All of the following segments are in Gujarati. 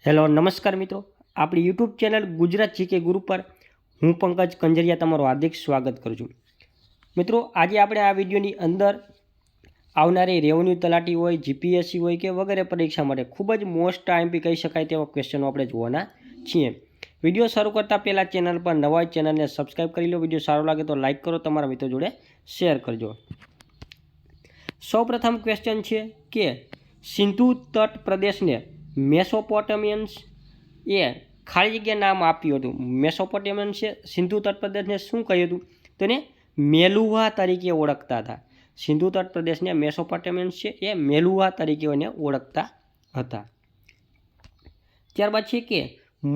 હેલો નમસ્કાર મિત્રો, આપણી યુટ્યુબ ચેનલ ગુજરાત જીકે ગુરુ પર હું પંકજ કંજરિયા તમારું હાર્દિક સ્વાગત કરું છું. મિત્રો, આજે આપણે આ વિડીયોની અંદર આવનારી રેવન્યુ તલાટી હોય, જીપીએસસી હોય કે વગેરે પરીક્ષા માટે ખૂબ જ મોસ્ટ આઈએમપી કહી શકાય તેવા ક્વેશ્ચનો આપણે જોવાના છીએ. વિડીયો શરૂ કરતાં પહેલાં ચેનલ પર નવા હોય ચેનલને સબસ્ક્રાઈબ કરી લો. વિડીયો સારો લાગે તો લાઇક કરો, તમારા મિત્રો જોડે શેર કરજો. સૌપ્રથમ ક્વેશ્ચન છે કે સિંધુ તટ પ્રદેશને મેસોપોટેમિયન્સ એ ખાલી જગ્યા નામ આપ્યું હતું. મેસોપોટેમિયન્સે સિંધુ તટ પ્રદેશને શું કહ્યું હતું? તો એને મેલુવા તરીકે ઓળખતા હતા. સિંધુ તટ પ્રદેશને મેસોપોટેમિયન્સ છે એ મેલુવા તરીકે એને ઓળખતા હતા. ત્યારબાદ છે કે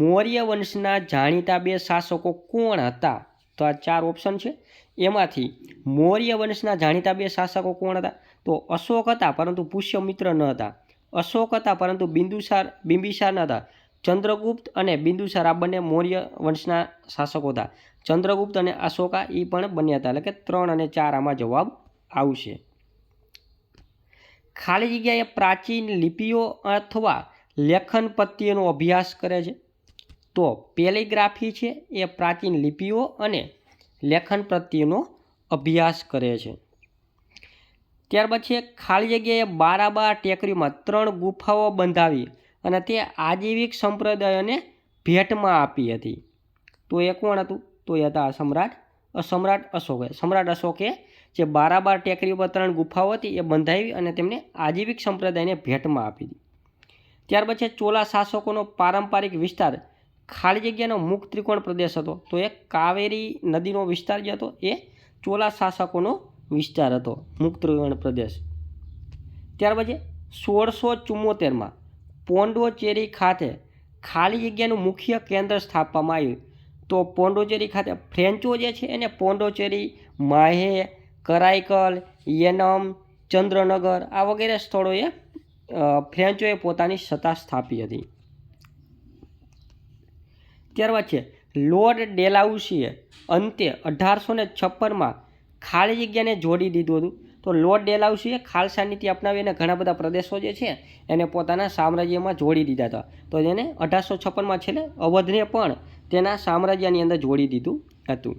મૌર્ય વંશના જાણીતા બે શાસકો કોણ હતા? તો આ ચાર ઓપ્શન છે. એમાંથી મૌર્ય વંશના જાણીતા બે શાસકો કોણ હતા? તો અશોક હતા પરંતુ પુષ્યમિત્ર ન હતા. અશોક હતા પરંતુ બિંબિસાર ન હતા. ચંદ્રગુપ્ત અને બિંદુસાર આ બંને મૌર્ય વંશના શાસકો હતા. ચંદ્રગુપ્ત અને અશોકા એ પણ બન્યા હતા. એટલે કે 3 અને 4 આમાં જવાબ આવશે. ખાલી જગ્યાએ પ્રાચીન લિપિઓ અથવા લેખન પદ્ધતિનો અભ્યાસ કરે છે. તો પેલિગ્રાફી છે એ પ્રાચીન લિપિઓ અને લેખન પદ્ધતિનો અભ્યાસ કરે છે. ત્યારબાદ છે ખાલી જગ્યાએ બારાબાર ટેકરીમાં 3 ગુફાઓ બંધાવી અને તે આજીવિક સંપ્રદાયોને ભેટમાં આપી હતી. તો એ કોણ હતું? તો એ હતા સમ્રાટ અશોકે. સમ્રાટ અશોકે જે બારાબાર ટેકરી ઉપર 3 ગુફાઓ હતી એ બંધાવી અને તેમને આજીવિક સંપ્રદાયને ભેટમાં આપી હતી. ત્યારબાદ છે ચોલા શાસકોનો પારંપરિક વિસ્તાર ખાલી જગ્યાનો મુક્ત ત્રિકોણ પ્રદેશ હતો. તો એ કાવેરી નદીનો વિસ્તાર જે હતો એ ચોલા શાસકોનો વિસ્તાર હતો, મુક્ત ત્રિકોણ પ્રદેશ. ત્યારબાદ 1674માં પોંડોચેરી ખાતે ખાલી જગ્યાનું મુખ્ય કેન્દ્ર સ્થાપવામાં આવ્યું. તો પોંડોચેરી ખાતે ફ્રેન્ચો જે છે એને પોંડોચેરી, માહે, કરાઈકલ, યેનમ, ચંદ્રનગર આ વગેરે સ્થળોએ ફ્રેન્ચોએ પોતાની સત્તા સ્થાપી હતી. ત્યારબાદ છે લોર્ડ ડેલાઉસીએ અંતે 1856માં ખાલી જગ્યાને જોડી દીધું હતું. તો લોર્ડ ડેલાઉસીએ ખાલસા નીતિ અપનાવી અને ઘણા બધા પ્રદેશો જે છે એને પોતાના સામ્રાજ્યમાં જોડી દીધા હતા. તો એને 1856માં છેલ્લે અવધને પણ તેના સામ્રાજ્યની અંદર જોડી દીધું હતું.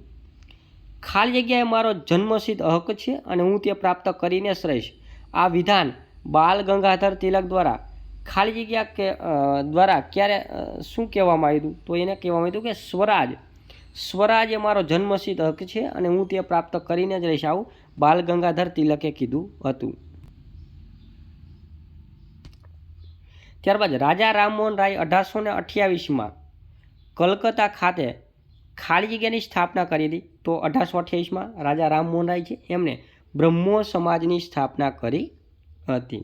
ખાલી જગ્યાએ મારો જન્મસિદ્ધ હક છે અને હું તે પ્રાપ્ત કરીને જ રહીશ. આ વિધાન બાલ ગંગાધર તિલક દ્વારા ખાલી જગ્યા દ્વારા ક્યારે શું કહેવામાં આવ્યું હતું? તો એને કહેવામાં આવ્યું કે સ્વરાજ એ મારો જન્મસિદ્ધ હક છે અને હું તે પ્રાપ્ત કરીને જ રહીશ. આવું બાલ ગંગાધર તિલકે કીધું હતું. ત્યારબાદ રાજા રામમોહન રાય 1828માં કલકત્તા ખાતે ખાલી જગ્યાની સ્થાપના કરી હતી. તો 1828માં રાજા રામમોહન રાય છે એમણે બ્રહ્મો સમાજની સ્થાપના કરી હતી.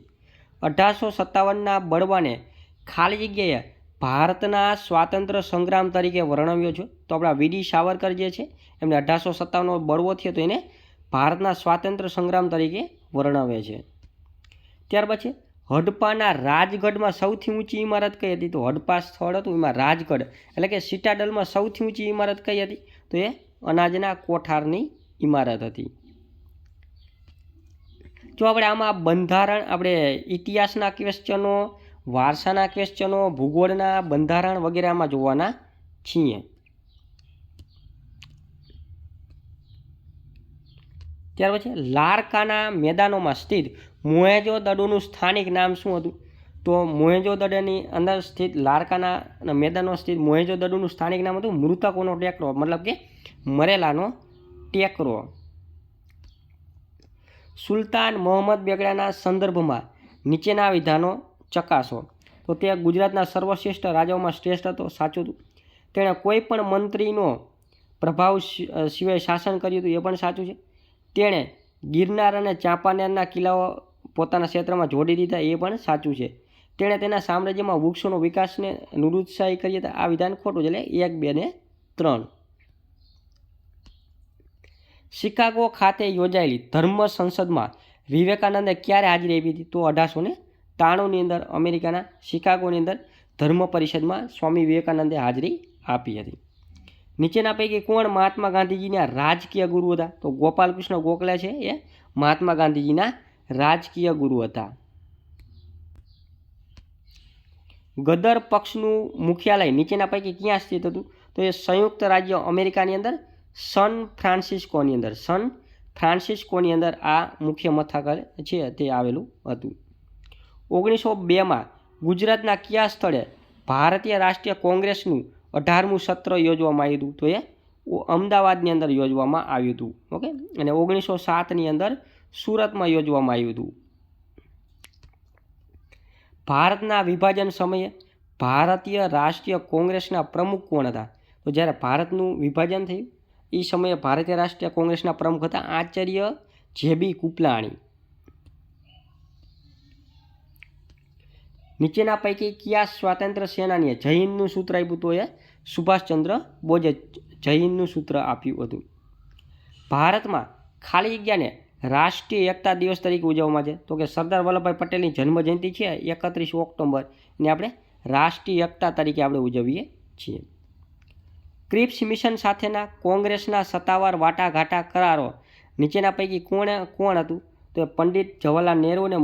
1857ના બળવાને ખાલી જગ્યાએ ભારતના સ્વાતંત્ર્ય સંગ્રામ તરીકે વર્ણવ્યો છે. તો આપણા વીડી સાવરકર જે છે એમને 1857નો બળવો થયો તો એને ભારતના સ્વાતંત્ર્ય સંગ્રામ તરીકે વર્ણવે છે. ત્યારબાદ છે હડપાના રાજગઢમાં સૌથી ઊંચી ઇમારત કઈ હતી? તો હડપા સ્થળ હતું એમાં રાજગઢ એટલે કે સિટાડલમાં સૌથી ઊંચી ઇમારત કઈ હતી? તો એ અનાજના કોઠારની ઇમારત હતી. જો આપણે આમાં બંધારણ, આપણે ઇતિહાસના ક્વેશ્ચનો, વારસાના ક્વેશ્ચનો, ભૂગોળના, બંધારણ વગેરે આમાં જોવાના છીએ. ત્યાર પછી લારકાના મેદાનોમાં સ્થિત મોહેંજો-દડોનું સ્થાનિક નામ શું હતું? તો મોહેંજો-દડોની અંદર સ્થિત લારકાના મેદાનો સ્થિત મોહેંજો-દડોનું સ્થાનિક નામ હતું મૃતકોનો ટેકરો, મતલબ કે મરેલાનો ટેકરો. સુલતાન મોહમ્મદ બેગડાના સંદર્ભમાં નીચેના વિધાનો ચકાસો. તો તે ગુજરાતના સર્વશ્રેષ્ઠ રાજાઓમાં શ્રેષ્ઠ હતો, સાચું હતું. તેણે કોઈ પણ મંત્રીનો પ્રભાવ સિવાય શાસન કર્યું હતું, એ પણ સાચું છે. તેણે ગિરનાર અને ચાંપાનેરના કિલ્લાઓ પોતાના ક્ષેત્રમાં જોડી દીધા, એ પણ સાચું છે. તેણે તેના સામ્રાજ્યમાં વૃક્ષોનો વિકાસને નિરુત્સાહી કર્યા હતા, આ વિધાન ખોટું છે. એટલે 1, 2 અને 3. શિકાગો ખાતે યોજાયેલી ધર્મ સંસદમાં વિવેકાનંદે ક્યારે હાજરી આપી હતી? તો 1893ની અંદર અમેરિકાના શિકાગોની અંદર ધર્મ પરિષદમાં સ્વામી વિવેકાનંદે હાજરી આપી હતી. નીચેના પૈકી કોણ મહાત્મા ગાંધીજીના રાજકીય ગુરુ હતા? તો ગોપાલકૃષ્ણ ગોખલે છે એ મહાત્મા ગાંધીજીના રાજકીય ગુરુ હતા. ગદર પક્ષનું મુખ્યાલય નીચેના પૈકી ક્યાં સ્થિત હતું? તો એ સંયુક્ત રાજ્ય અમેરિકાની અંદર સન ફ્રાન્સિસ્કોની અંદર આ મુખ્ય મથાકલ છે તે આવેલું હતું. 1902માં ગુજરાતના કયા સ્થળે ભારતીય રાષ્ટ્રીય કોંગ્રેસનું 18મું સત્ર યોજવામાં આવ્યું હતું? તો એ અમદાવાદની અંદર યોજવામાં આવ્યું હતું. ઓકે, અને 1907ની અંદર સુરતમાં યોજવામાં આવ્યું હતું. ભારતના વિભાજન સમયે ભારતીય રાષ્ટ્રીય કોંગ્રેસના પ્રમુખ કોણ હતા? તો જ્યારે ભારતનું વિભાજન થયું એ સમયે ભારતીય રાષ્ટ્રીય કોંગ્રેસના પ્રમુખ હતા આચાર્ય જે.બી. કૃપલાણી. નીચેના પૈકી કયા સ્વાતંત્ર્ય સેનાનીએ જય હિંદનું સૂત્ર આપ્યું? તો એ સુભાષચંદ્ર બોઝે જય હિંદનું સૂત્ર આપ્યું હતું. ભારતમાં ખાલી જગ્યાને રાષ્ટ્રીય એકતા દિવસ તરીકે ઉજવવામાં છે? તો કે સરદાર વલ્લભભાઈ પટેલની જન્મજયંતિ છે 31 ઓક્ટોબર, એને આપણે રાષ્ટ્રીય એકતા તરીકે આપણે ઉજવીએ છીએ. ક્રિપ્સ મિશન સાથેના કોંગ્રેસના સત્તાવાર વાટાઘાટા કરારો નીચેના પૈકી કોણ હતું? તો પંડિત જવાહરલાલ નહેરુ અને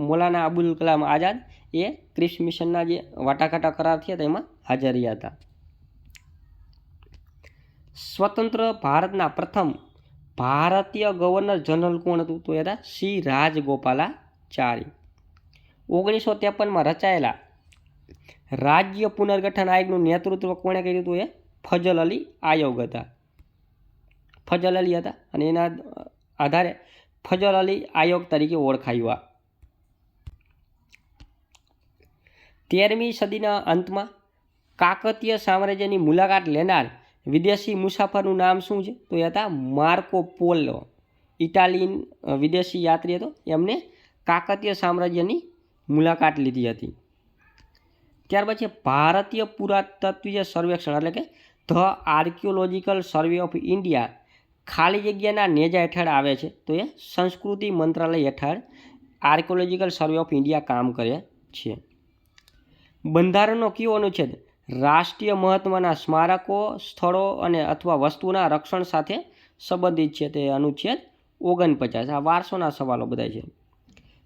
મૌલાના અબુલ કલામ આઝાદ એ ક્રિપ્સ મિશનના જે વાટાઘાટા કરાર થયા તેમાં હાજર રહ્યા હતા. સ્વતંત્ર ભારતના પ્રથમ ભારતીય ગવર્નર જનરલ કોણ હતું? તો એ હતા શ્રી રાજગોપાલાચારી. 1953માં રચાયેલા રાજ્ય પુનર્ગઠન આયોગનું નેતૃત્વ કોણે કર્યું હતું? એ ફજલ અલી આયોગ હતા. ફજલ અલી હતા અને એના આધારે ફજલ અલી આયોગ તરીકે ઓળખાયું. 13મી સદીના અંતમાં કાકતીય સામ્રાજ્યની મુલાકાત લેનાર વિદેશી મુસાફરનું નામ શું છે? તો એ હતા માર્કો પોલો. ઇટાલિયન વિદેશી યાત્રી હતો, એમને કાકતીય સામ્રાજ્યની મુલાકાત લીધી હતી. ત્યાર પછી ભારતીય પુરાતત્વીય સર્વેક્ષણ એટલે કે the archaeological survey of India ખાલી જગ્યાના નેજા હેઠળ આવે છે? તો એ સંસ્કૃતિ મંત્રાલય હેઠળ આર્કિયોલોજીકલ સર્વે ઓફ ઇન્ડિયા કામ કરે છે. બંધારણનો કયો અનુચ્છેદ રાષ્ટ્રીય મહત્વના સ્મારકો, સ્થળો અને અથવા વસ્તુના રક્ષણ સાથે સંબંધિત છે? તે અનુચ્છેદ 49. આ વારસોના સવાલો બધા છે.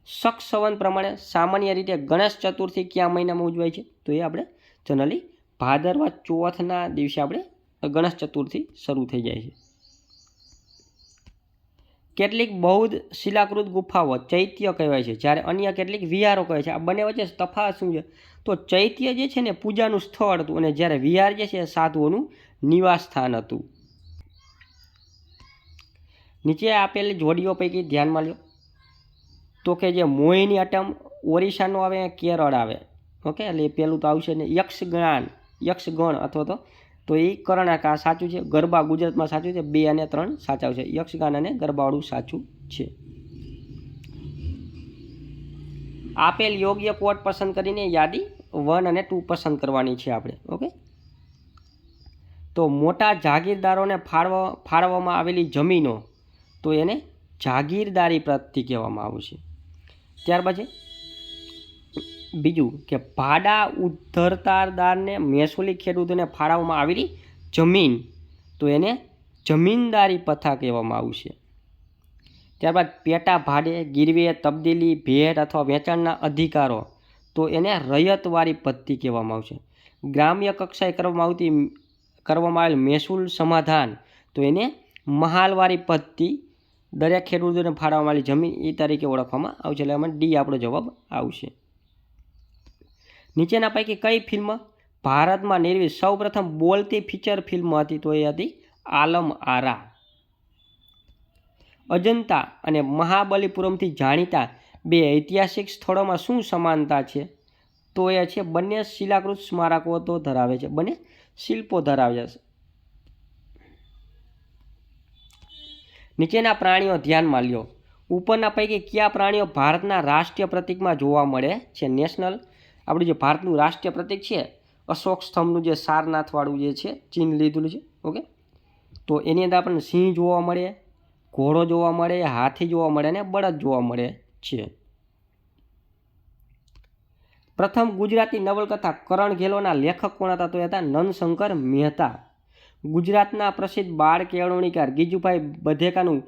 શક સંવત પ્રમાણે સામાન્ય રીતે ગણેશ ચતુર્થી કયા મહિનામાં ઉજવાય છે? તો એ આપણે જનરલી ભાદરવા ચોથના દિવસે આપણે ગણેશ ચતુર્થી શરૂ થઈ જાય છે. કેટલીક બૌદ્ધ શિલાકૃત ગુફાઓ ચૈત્ય કહેવાય છે, જ્યારે અન્ય કેટલીક વિહારો કહેવાય છે. આ બંને વચ્ચે તફાવત શું છે? તો ચૈત્ય જે છે ને પૂજાનું સ્થળ હતું, અને જ્યારે વિહાર જે છે સાધુઓનું નિવાસ સ્થાન હતું. નીચે આપેલી જોડીઓ પૈકી ધ્યાનમાં લો. તો કે જે મોહિની અટમ ઓરિસ્સાનો આવે, કેરળ આવે. ઓકે, એટલે એ પહેલું તો આવશે ને યક્ષગણ અથવા તો એ કર્ણાટક આ સાચું છે. ગરબા ગુજરાતમાં સાચું છે. 2 અને 3 સાચા છે. યક્ષગાન અને ગરબાવાળું સાચું છે. આપેલ યોગ્ય કોડ પસંદ કરીને યાદી 1 અને 2 પસંદ કરવાની છે આપણે. ઓકે, તો મોટા જાગીરદારોને ફાળવવામાં આવેલી જમીનો તો એને જાગીરદારી પદ્ધતિ કહેવામાં આવશે. ત્યાર પછી બીજું કે ભાડા ઉધરતાદારને મહેસૂલી ખેડૂતોને ફાળવવામાં આવેલી જમીન તો એને જમીનદારી પ્રથા કહેવામાં આવશે. ત્યારબાદ પેટા ભાડે, ગીરવે, તબદીલી, ભેટ અથવા વેચાણના અધિકારો તો એને રયતવારી પદ્ધતિ કહેવામાં આવશે. ગ્રામ્ય કક્ષાએ કરવામાં આવેલ મહેસૂલ સમાધાન તો એને મહાલવારી પદ્ધતિ દરેક ખેડૂતોને ફાળવવામાં આવેલી જમીન એ તરીકે ઓળખવામાં આવશે. એટલે એમાં ડી આપણો જવાબ આવશે. નીચેના પૈકી કઈ ફિલ્મ ભારતમાં નિર્મિત સૌપ્રથમ બોલતી ફીચર ફિલ્મ હતી? તો એ હતી આલમ આરા. અજંતા અને મહાબલીપુરમથી જાણીતા 2 ઐતિહાસિક સ્થળોમાં શું સમાનતા છે? તો એ છે બંને શિલાકૃત સ્મારકો તો ધરાવે છે, બંને શિલ્પો ધરાવે છે. નીચેના પ્રાણીઓ ધ્યાનમાં લ્યો. ઉપરના પૈકી કયા પ્રાણીઓ ભારતના રાષ્ટ્રીય પ્રતીકમાં જોવા મળે છે? નેશનલ આપણું જે ભારતનું રાષ્ટ્રીય પ્રતીક છે અશોક સ્તંભનું જે સારનાથવાળું જે છે ચિહ્ન લીધેલું છે. ઓકે, તો એની અંદર આપણને સિંહ જોવા મળે, ઘોડો જોવા મળે, હાથી જોવા મળે અને બળદ જોવા મળે છે. પ્રથમ ગુજરાતી નવલકથા કરણ ઘેલોના લેખક કોણ હતા? તો એ હતા નંદશંકર મહેતા. ગુજરાતના પ્રસિદ્ધ બાળ કેળવણીકાર ગીજુભાઈ બધેકાનું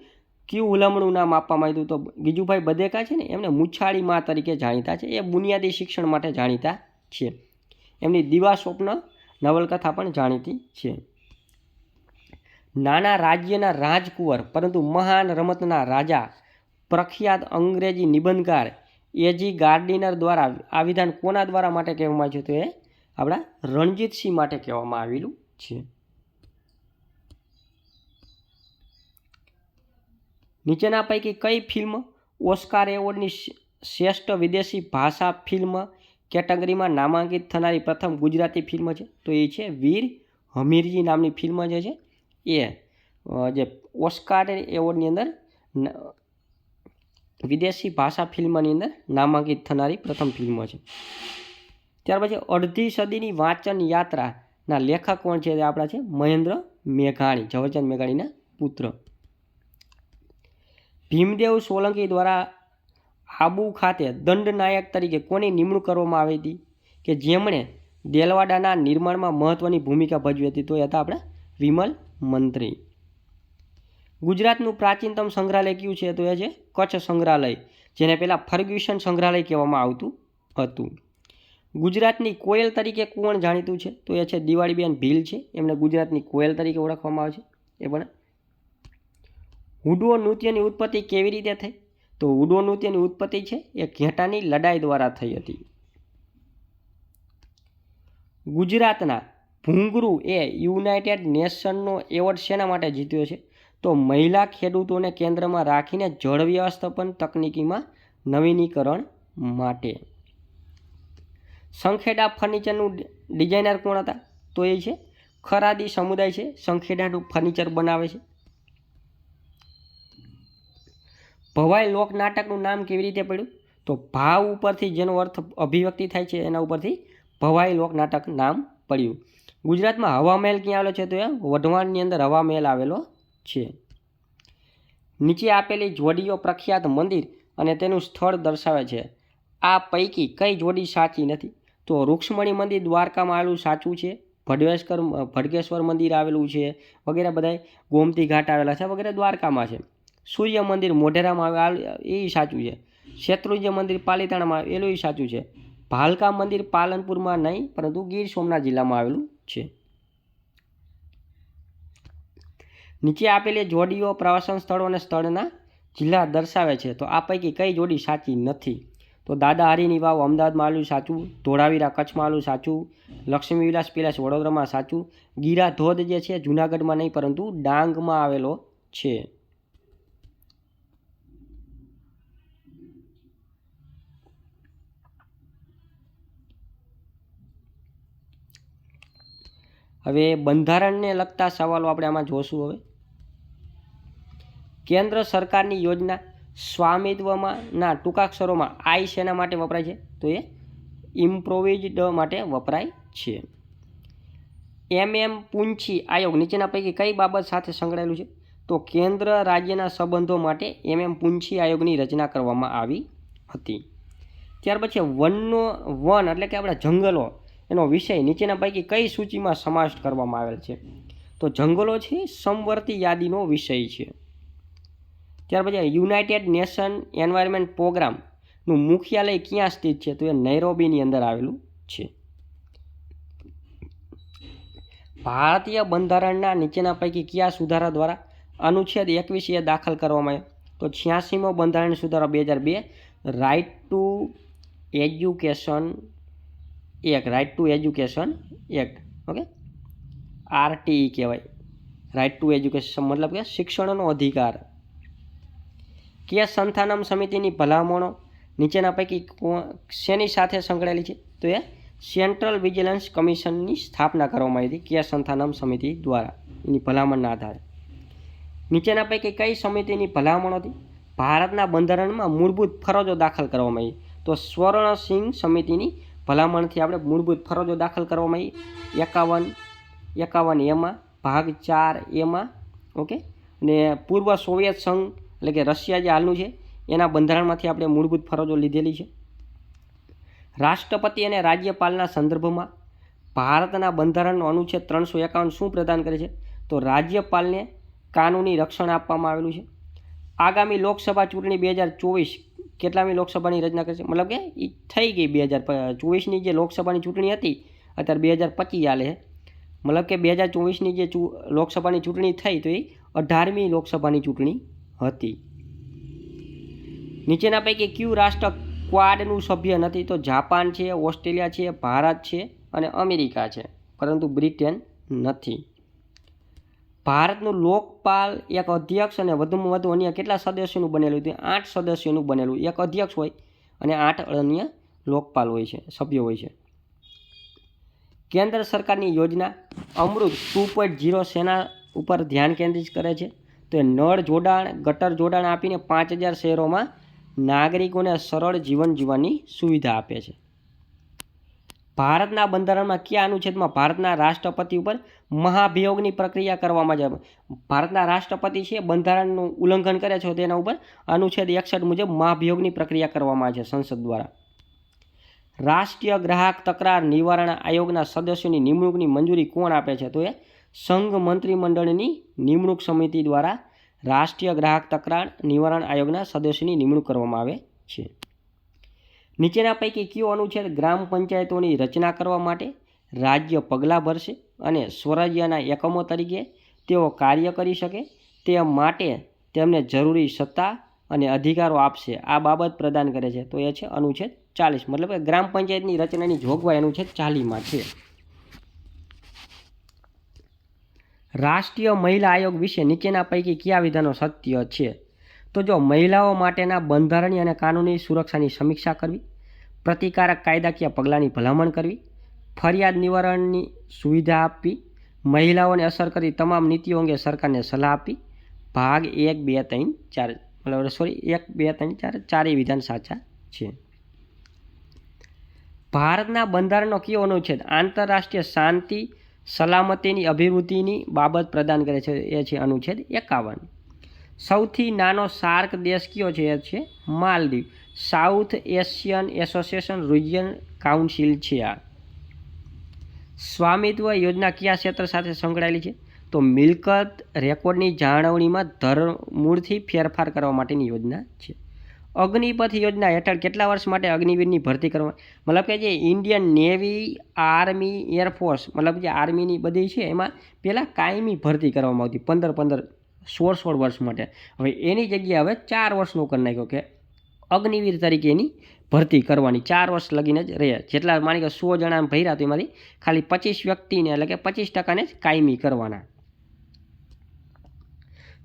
કયું હુલામણું નામ આપવામાં આવ્યું? તો ગીજુભાઈ બધેકા છે ને એમને મુછાળી મા તરીકે જાણીતા છે. એ બુનિયાદી શિક્ષણ માટે જાણીતા છે. એમની દીવા સ્વપ્ન નવલકથા પણ જાણીતી છે. નાના રાજ્યના રાજકુંવર પરંતુ મહાન રમતના રાજા પ્રખ્યાત અંગ્રેજી નિબંધકાર એજી ગાર્ડિનર દ્વારા આ વિધાન કોના દ્વારા માટે કહેવામાં આવ્યું છે? તો એ આપણા રણજીતસિંહ માટે કહેવામાં આવેલું છે. નીચેના પૈકી કઈ ફિલ્મ ઓસ્કાર એવોર્ડની શ્રેષ્ઠ વિદેશી ભાષા ફિલ્મ કેટેગરીમાં નામાંકિત થનારી પ્રથમ ગુજરાતી ફિલ્મ છે? તો એ છે વીર હમીરજી નામની ફિલ્મ જે છે એ જે ઓસ્કાર એવોર્ડની અંદર વિદેશી ભાષા ફિલ્મની અંદર નામાંકિત થનારી પ્રથમ ફિલ્મ છે. ત્યાર પછી અડધી સદીની વાંચન યાત્રાના લેખક કોણ છે? આપણા છે મહેન્દ્ર મેઘાણી, ઝવેરચંદ મેઘાણીના પુત્ર. ભીમદેવ સોલંકી દ્વારા આબુ ખાતે દંડનાયક તરીકે કોની નિમણૂક કરવામાં આવી હતી કે જેમણે દેલવાડાના નિર્માણમાં મહત્વની ભૂમિકા ભજવી હતી? તો એ હતા આપણા વિમલ મંત્રી. ગુજરાતનું પ્રાચીનતમ સંગ્રહાલય કયું છે? તો એ છે કચ્છ સંગ્રહાલય, જેને પહેલાં ફર્ગ્યુસન સંગ્રહાલય કહેવામાં આવતું હતું. ગુજરાતની કોયલ તરીકે કોણ જાણીતું છે? તો એ છે દિવાળીબેન ભીલ છે, એમને ગુજરાતની કોયલ તરીકે ઓળખવામાં આવે છે. એ પણ હુડો નૃત્યની ઉત્પત્તિ કેવી રીતે થઈ? તો હુડો નૃત્યની ઉત્પત્તિ છે એ ઘેટાની લડાઈ દ્વારા થઈ હતી. ગુજરાતના ભૂંગરુ એ યુનાઇટેડ નેશનનો એવોર્ડ શેના માટે જીત્યો છે? તો મહિલા ખેડૂતોને કેન્દ્રમાં રાખીને જળ વ્યવસ્થાપન તકનીકીમાં નવીનીકરણ માટે. સંખેડા ફર્નિચરનું ડિઝાઇનર કોણ હતા? તો એ છે ખરાદી સમુદાય છે, સંખેડાનું ફર્નિચર બનાવે છે. ભવાઈ લોક નાટકનું નામ કેવી રીતે પડ્યું? તો ભાવ ઉપરથી જેનો અર્થ અભિવ્યક્તિ થાય છે એના ઉપરથી ભવાઈ લોક નાટક નામ પડ્યું. ગુજરાતમાં હવા મહેલ ક્યાં આવેલો છે? તો એ વઢવાણની અંદર હવા મહેલ આવેલો છે. નીચે આપેલી જોડીઓ પ્રખ્યાત મંદિર અને તેનું સ્થળ દર્શાવે છે. આ પૈકી કઈ જોડી સાચી નથી? તો રૂક્ષ્મણી મંદિર દ્વારકામાં આવેલું સાચું છે, ભડકેશ્વર મંદિર આવેલું છે વગેરે, બધા ગોમતી ઘાટ આવેલા છે વગેરે દ્વારકામાં છે. સૂર્ય મંદિર મોઢેરામાં એ સાચું છે. શેત્રુંજય મંદિર પાલીતાણામાં આવેલું એ સાચું છે. ભાલકા મંદિર પાલનપુરમાં નહીં પરંતુ ગીર સોમનાથ જિલ્લામાં આવેલું છે. નીચે આપેલી જોડીઓ પ્રવાસન સ્થળો અને સ્થળના જિલ્લા દર્શાવે છે. તો આ પૈકી કઈ જોડી સાચી નથી? તો દાદા હરીની વાવ અમદાવાદમાં આવેલું સાચું, ધોળાવીરા કચ્છમાં આવેલું સાચું, લક્ષ્મી વિલાસ પેલેસ વડોદરામાં સાચું, ગીરા ધોધ જે છે જૂનાગઢમાં નહીં પરંતુ ડાંગમાં આવેલો છે. હવે બંધારણને લગતા સવાલો આપણે આમાં જોશું. હવે કેન્દ્ર સરકારની યોજના સ્વામિત્વમાંના ટૂંકાક્ષરોમાં આઈ શેના માટે વપરાય છે? તો એ ઇમ્પ્રોવિઝડ માટે વપરાય છે. પૂંછી આયોગ નીચેના પૈકી કઈ બાબત સાથે સંકળાયેલું છે? તો કેન્દ્ર રાજ્યના સંબંધો માટે પૂંછી આયોગની રચના કરવામાં આવી હતી. ત્યાર પછી વન એટલે કે આપણા જંગલો એનો વિષય નીચેના પૈકી કઈ સૂચિમાં સમાવિષ્ટ કરવામાં આવેલ છે? તો જંગલો છે સમવર્તી યાદીનો વિષય છે. ત્યાર પછી યુનાઇટેડ નેશન એન્વાયરમેન્ટ પ્રોગ્રામનું મુખ્યાલય ક્યાં સ્થિત છે? તો એ નૈરોબીની અંદર આવેલું છે. ભારતીય બંધારણના નીચેના પૈકી કયા સુધારા દ્વારા અનુચ્છેદ 21 દાખલ કરવામાં આવ્યો? તો 86મો બંધારણ સુધારો 2002, right to education act, okay, RTE કહેવાય, રાઇટ ટુ એજ્યુકેશન મતલબ કે શિક્ષણનો અધિકાર. કે સંથાનમ સમિતિની ભલામણો નીચેના પૈકી શેની સાથે સંકળાયેલી છે? તો એ સેન્ટ્રલ વિજિલન્સ કમિશનની સ્થાપના કરવામાં આવી હતી કે સંથાનમ સમિતિ દ્વારા, એની ભલામણના આધારે. નીચેના પૈકી કઈ સમિતિની ભલામણોથી ભારતના બંધારણમાં મૂળભૂત ફરજો દાખલ કરવામાં આવી? તો સ્વર્ણસિંહ સમિતિની ભલામણથી આપણે મૂળભૂત ફરજો દાખલ કરવામાં આવી 51 એમાં, ભાગ 4 એમાં, ઓકે. અને પૂર્વ સોવિયત સંઘ એટલે કે રશિયા જે હાલનું છે એના બંધારણમાંથી આપણે મૂળભૂત ફરજો લીધેલી છે. રાષ્ટ્રપતિ અને રાજ્યપાલના સંદર્ભમાં ભારતના બંધારણનો અનુચ્છેદ 351 શું પ્રદાન કરે છે? તો રાજ્યપાલને કાનૂની રક્ષણ આપવામાં આવેલું છે. આગામી લોકસભા ચૂંટણી 2024 કેટલામી લોકસભાની રચના કરશે? મતલબ કે એ થઈ ગઈ 2024ની જે લોકસભાની ચૂંટણી હતી અત્યારે 2025 હાલે છે, મતલબ કે 2024ની જે લોકસભાની ચૂંટણી થઈ તો એ 18મી લોકસભાની ચૂંટણી હતી. નીચેના પૈકી કયું રાષ્ટ્ર ક્વાડનું સભ્ય નથી? તો જાપાન છે, ઓસ્ટ્રેલિયા છે, ભારત છે અને અમેરિકા છે, પરંતુ બ્રિટન નથી. ભારતનું લોકપાલ એક અધ્યક્ષ અને વધુમાં વધુ અન્ય કેટલા સદસ્યોનું બનેલું? તો 8 સદસ્યોનું બનેલું. એક અધ્યક્ષ હોય અને 8 અન્ય લોકપાલ હોય છે, સભ્યો હોય છે. કેન્દ્ર સરકારની યોજના અમૃત 2.0 સેના ઉપર ધ્યાન કેન્દ્રિત કરે છે? તો એ નળ જોડાણ, ગટર જોડાણ આપીને 5000 શહેરોમાં નાગરિકોને સરળ જીવન જીવવાની સુવિધા આપે છે. ભારતના બંધારણમાં કયા અનુચ્છેદમાં ભારતના રાષ્ટ્રપતિ ઉપર મહાભિયોગની પ્રક્રિયા કરવામાં આવે? ભારતના રાષ્ટ્રપતિ છે બંધારણનું ઉલ્લંઘન કરે છે તેના ઉપર અનુચ્છેદ 61 મુજબ મહાભિયોગની પ્રક્રિયા કરવામાં આવે છે સંસદ દ્વારા. રાષ્ટ્રીય ગ્રાહક તકરાર નિવારણ આયોગના સદસ્યોની નિમણૂકની મંજૂરી કોણ આપે છે? તો એ સંઘ મંત્રીમંડળની નિમણૂક સમિતિ દ્વારા રાષ્ટ્રીય ગ્રાહક તકરાર નિવારણ આયોગના સદસ્યોની નિમણૂક કરવામાં આવે છે. નીચેના પૈકી કયો અનુચ્છેદ ગ્રામ પંચાયતોની રચના કરવા માટે રાજ્ય પગલાં ભરશે અને સ્વરાજ્યના એકમો તરીકે તેઓ કાર્ય કરી શકે તે માટે તેમને જરૂરી સત્તા અને અધિકારો આપશે, આ બાબત પ્રદાન કરે છે? તો એ છે અનુચ્છેદ 40. મતલબ કે ગ્રામ પંચાયતની રચનાની જોગવાઈ અનુચ્છેદ 40માં છે. રાષ્ટ્રીય મહિલા આયોગ વિશે નીચેના પૈકી કયા વિધાનો સત્ય છે? તો જો મહિલાઓ માટેના બંધારણીય અને કાનૂની સુરક્ષાની સમીક્ષા કરવી, પ્રતિકારક કાયદાકીય પગલાંની ભલામણ કરવી, ફરિયાદ નિવારણની સુવિધા આપવી, મહિલાઓને અસર કરતી તમામ નીતિઓ અંગે સરકારને સલાહ આપવી. ભાગ 1, 2, 3, 4 1, 2, 3, 4 ચારેય વિધાન સાચા છે. ભારતના બંધારણનો કયો અનુચ્છેદ આંતરરાષ્ટ્રીય શાંતિ સલામતીની અભિવૃદ્ધિની બાબત પ્રદાન કરે છે? એ છે અનુચ્છેદ 51. સૌથી નાનો સાર્ક દેશ કયો છે? એ છે Maldives. South Asian association region council છે આ. સ્વામિત્વ યોજના કયા ક્ષેત્ર સાથે સંકળાયેલી છે? તો મિલકત રેકોર્ડની જાળવણીમાં ધરમૂળથી ફેરફાર કરવા માટેની યોજના છે. અગ્નિપથ યોજના હેઠળ કેટલા વર્ષ માટે અગ્નિવીરની ભરતી કરવા? મતલબ કે જે ઇન્ડિયન નેવી, આર્મી, એરફોર્સ, મતલબ જે આર્મીની બધી છે એમાં પહેલાં કાયમી ભરતી કરવામાં આવતી 15-15, 16 વર્ષ માટે. હવે એની જગ્યાએ હવે 4 વર્ષનું કરી નાખ્યો કે અગ્નિવીર તરીકે એની ભરતી કરવાની 4 વર્ષ લગીને જ રહે. જેટલા માની કે 100 જણા ભર્યા તો એમાંથી ખાલી 25 વ્યક્તિને એટલે કે 25% જ કાયમી કરવાના.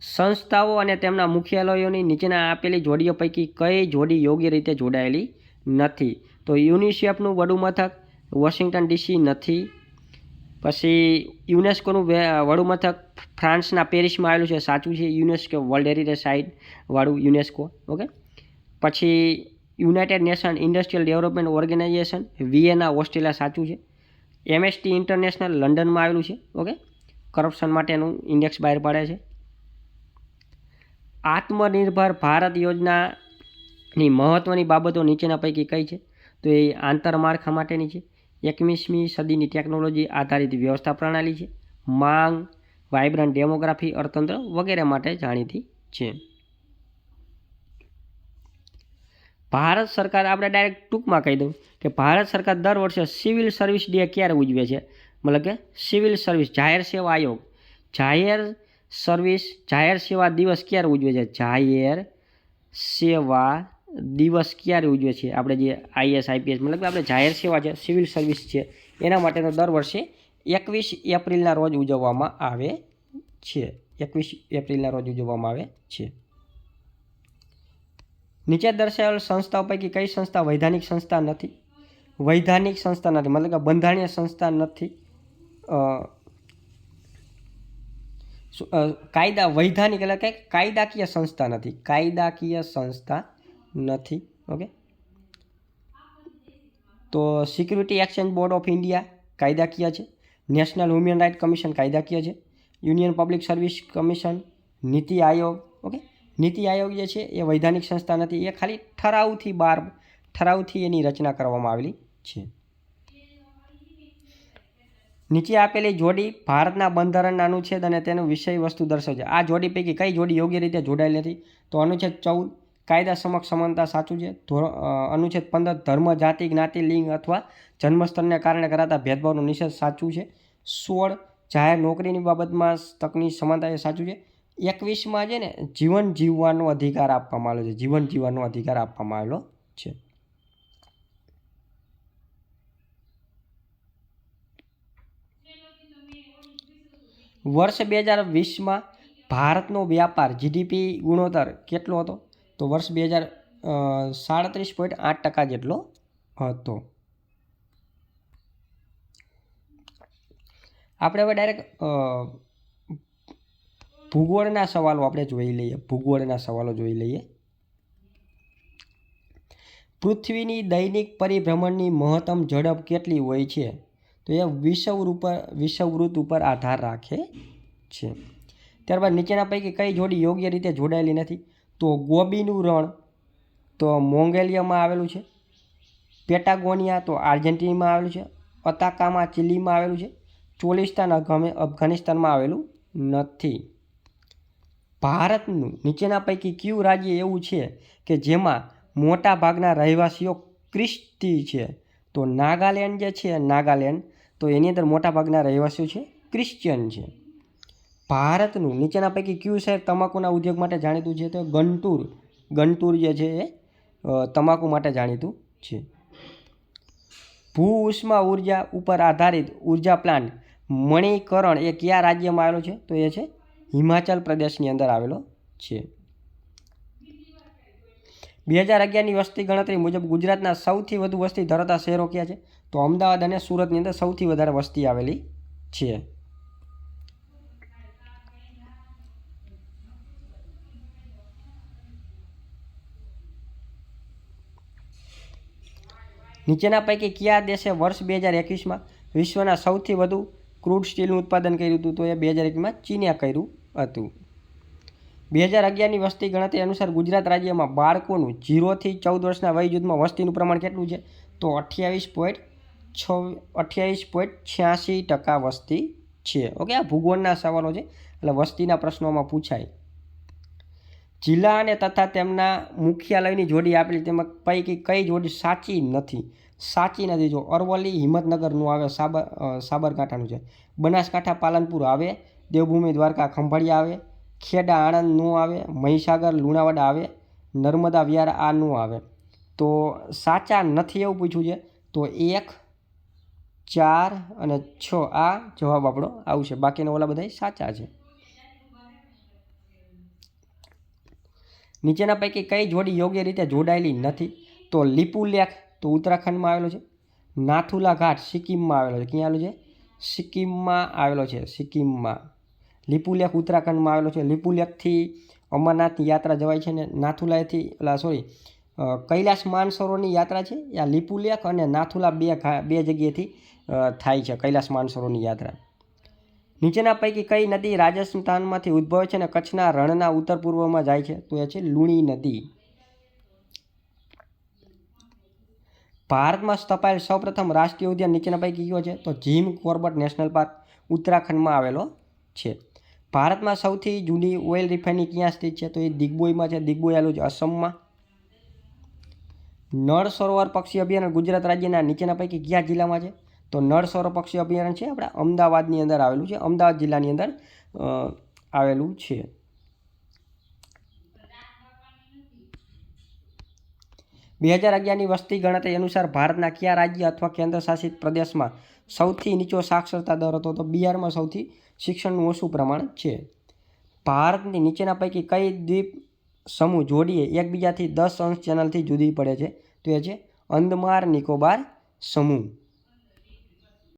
સંસ્થાઓ અને તેમના મુખ્યાલયોની નીચેના આપેલી જોડીઓ પૈકી કઈ જોડી યોગ્ય રીતે જોડાયેલી નથી? તો યુનિસેફનું વડું મથક વોશિંગ્ટન DC નથી. પછી યુનેસ્કોનું વડું મથક ફ્રાન્સના પેરિસમાં આવેલું છે, સાચું છે. યુનેસ્કો વર્લ્ડ હેરિટેજ સાઇટ વાળું યુનેસ્કો. ઓકે. પછી United Nation Industrial Development Organization Vienna Australia, સાચું છે. MST ઇન્ટરનેશનલ લંડનમાં આવેલું છે. ઓકે. કરપ્શન માટેનું ઇન્ડેક્સ બહાર પાડે છે. આત્મનિર્ભર ભારત યોજનાની મહત્ત્વની બાબતો નીચેના પૈકી કઈ છે? તો એ આંતરમાળખા માટેની છે. 21મી સદીની ટેકનોલોજી આધારિત વ્યવસ્થા પ્રણાલી છે. માંગ, વાઇબ્રન્ટ ડેમોગ્રાફી, અર્થતંત્ર વગેરે માટે જાણીતી છે. ભારત સરકાર, આપણે ડાયરેક્ટ ટૂંકમાં કહી દઉં કે ભારત સરકાર દર વર્ષે સિવિલ સર્વિસ ડે ક્યારે ઉજવે છે? મતલબ કે સિવિલ સર્વિસ જાહેર સેવા આયોગ જાહેર સેવા દિવસ ક્યારે ઉજવે છે? જાહેર સેવા દિવસ ક્યારે ઉજવે છે? આપણે જે IAS IPS મતલબ કે આપણે જાહેર સેવા છે, સિવિલ સર્વિસ છે, એના માટેનો દર વર્ષે 21 એપ્રિલના રોજ ઉજવવામાં આવે છે. 21 એપ્રિલના રોજ ઉજવવામાં આવે છે. નીચે દર્શાવેલ સંસ્થાઓ પૈકી કઈ સંસ્થા વૈધાનિક સંસ્થા નથી? વૈધાનિક સંસ્થા નથી મતલબ કે બંધારણીય સંસ્થા નથી. વૈધાનિક એટલે કે કાયદાકીય સંસ્થા નથી. કાયદાકીય સંસ્થા નથી. ઓકે. તો security exchange board of India કાયદાકીય છે. નેશનલ હ્યુમન રાઇટ કમિશન કાયદાકીય છે. Union public service commission, NITI Aayog. Okay. NITI Aayog જે છે એ વૈધાનિક સંસ્થા નથી. એ ખાલી ઠરાવથી એની રચના કરવામાં આવેલી છે. નીચે આપેલી જોડી ભારતના બંધારણના અનુચ્છેદ અને તેનું વિષય વસ્તુ દર્શાવશે. આ જોડી પૈકી કઈ જોડી યોગ્ય રીતે જોડાયેલી નથી? તો અનુચ્છેદ 14 કાયદા સમક્ષ સમાનતા સાચું છે. અનુચ્છેદ 15 ધર્મ, જાતિ, જ્ઞાતિ, લિંગ અથવા જન્મસ્થળને કારણે કરાતા ભેદભાવનો નિષેધ સાચું છે. 16 જાહેર નોકરીની બાબતમાં તકની સમાનતા એ સાચું છે. 21માં છે ને જીવન જીવવાનો અધિકાર આપવામાં આવેલો છે. જીવન જીવવાનો અધિકાર આપવામાં આવેલો છે. વર્ષ 2020માં ભારતનો વ્યાપાર જીડીપી ગુણોત્તર કેટલો હતો? તો વર્ષ 37.8% જેટલો હતો. આપણે હવે ડાયરેક્ટ ભૂગોળના સવાલો આપણે જોઈ લઈએ. જોઈ લઈએ. પૃથ્વીની દૈનિક પરિભ્રમણની મહત્તમ ઝડપ કેટલી હોય છે? તો એ વિષુવવૃત્ત ઉપર આધાર રાખે છે. ત્યારબાદ નીચેના પૈકી કઈ જોડી યોગ્ય રીતે જોડાયેલી નથી? તો ગોબીનું રણ તો મોંગોલિયામાં આવેલું છે. પેટાગોનિયા તો આર્જેન્ટિનામાં આવેલું છે. અતાકામા ચીલીમાં આવેલું છે. ચોલિસ્તાન અફઘાનિસ્તાનમાં આવેલું નથી. ભારતનું નીચેના પૈકી કયું રાજ્ય એવું છે કે જેમાં મોટા ભાગના રહેવાસીઓ ખ્રિસ્તી છે? તો નાગાલેન્ડ જે છે, તો એની અંદર મોટા ભાગના રહેવાસીઓ છે ક્રિશ્ચિયન છે. ભારતનું નીચેના પૈકી કયું શહેર તમાકુના ઉદ્યોગ માટે જાણીતું છે? તો ગંટુર જે છે એ તમાકુ માટે જાણીતું છે. ભૂ ઉષ્મા ઉર્જા ઉપર આધારિત ઉર્જા પ્લાન્ટ મણિકરણ એ કયા રાજ્યમાં આવેલો છે? તો એ છે હિમાચલ પ્રદેશની અંદર આવેલો છે. 2011ની વસ્તી ગણતરી મુજબ ગુજરાતના સૌથી વધુ વસ્તી ધરાવતા શહેરો કયા છે? તો અમદાવાદ અને સુરતની અંદર સૌથી વધારે વસ્તી આવેલી છે. નીચેના પૈકી કયા દેશે વર્ષ 2021માં વિશ્વના સૌથી વધુ ક્રૂડ સ્ટીલનું ઉત્પાદન કર્યું હતું? તો એ 2021માં ચીને કર્યું હતું. 2011ની વસ્તી ગણતરી અનુસાર ગુજરાત રાજ્યમાં બાળકોનું 0 થી 14 વર્ષના વય જૂથમાં વસ્તીનું પ્રમાણ કેટલું છે? તો 28.86% વસ્તી છે. ઓકે, આ ભૂગોળના સવાલો છે એટલે વસ્તીના પ્રશ્નોમાં પૂછાય. જિલ્લા અને તથા તેમના મુખ્યાલયની જોડી આપેલી તેમાં પૈકી કઈ જોડી સાચી નથી? જો અરવલ્લી હિંમતનગરનું આવે, સાબરકાંઠાનું છે. બનાસકાંઠા પાલનપુર આવે, દેવભૂમિ દ્વારકા ખંભાળિયા આવે, ખેડા આણંદ નો આવે, મહીસાગર લુણાવાડા આવે, નર્મદા વ્યારા આ નો આવે. તો સાચા નથી એવું પૂછ્યું છે. તો 1, 4 અને 6 આ જવાબ આપણો આવશે. બાકીના ઓલા બધા સાચા છે. નીચેના પૈકી કઈ જોડી યોગ્ય રીતે જોડાયેલી નથી? તો લીપુલેખ તો ઉત્તરાખંડમાં આવેલો છે. નાથુલા ઘાટ સિક્કિમમાં આવેલો છે. ક્યાં આવેલો છે? સિક્કિમમાં આવેલો છે. લીપુલેખ ઉત્તરાખંડમાં આવેલો છે. લીપુલેખથી અમરનાથની યાત્રા જવાય છે ને નાથુલાથી કૈલાસ માનસરોવરની યાત્રા છે. આ લીપુલેખ અને નાથુલા બે જગ્યાએથી થાય છે કૈલાસ માનસરોવરની યાત્રા. નીચેના પૈકી કઈ નદી રાજસ્થાનમાંથી ઉદ્ભવે છે અને કચ્છના રણના ઉત્તર પૂર્વમાં જાય છે? તો એ છે લુણી નદી. ભારતમાં સ્થપાયેલ સૌપ્રથમ રાષ્ટ્રીય ઉદ્યાન નીચેના પૈકી કયો છે? તો જીમ કોર્બેટ નેશનલ પાર્ક ઉત્તરાખંડમાં આવેલો છે. ભારતમાં સૌથી જૂની ઓઇલ રિફાઇનરી ક્યાં સ્થિત છે? તો એ દિગ્બોયમાં છે. દિગ્બોય આવેલું છે અસમમાં. નળ સરોવર પક્ષી અભયારણ્ય ગુજરાત રાજ્યના નીચેના પૈકી કયા જિલ્લામાં છે? તો નળ સરોવર પક્ષી અભયારણ્ય છે આપણા અમદાવાદની અંદર આવેલું છે. અમદાવાદ જિલ્લાની અંદર આવેલું છે. બે 2011ની વસ્તી ગણતરી અનુસાર ભારતના કયા રાજ્ય અથવા કેન્દ્ર શાસિત પ્રદેશમાં સૌથી નીચો સાક્ષરતા દર હતો? તો બિહારમાં સૌથી શિક્ષણનું ઓછું પ્રમાણ છે. ભારતની નીચેના પૈકી કઈ દ્વીપ સમૂહ જોડીએ એકબીજાથી 10 અંશ ચેનલથી જુદી પડે છે? તો એ છે અંદમાન નિકોબાર સમૂહ.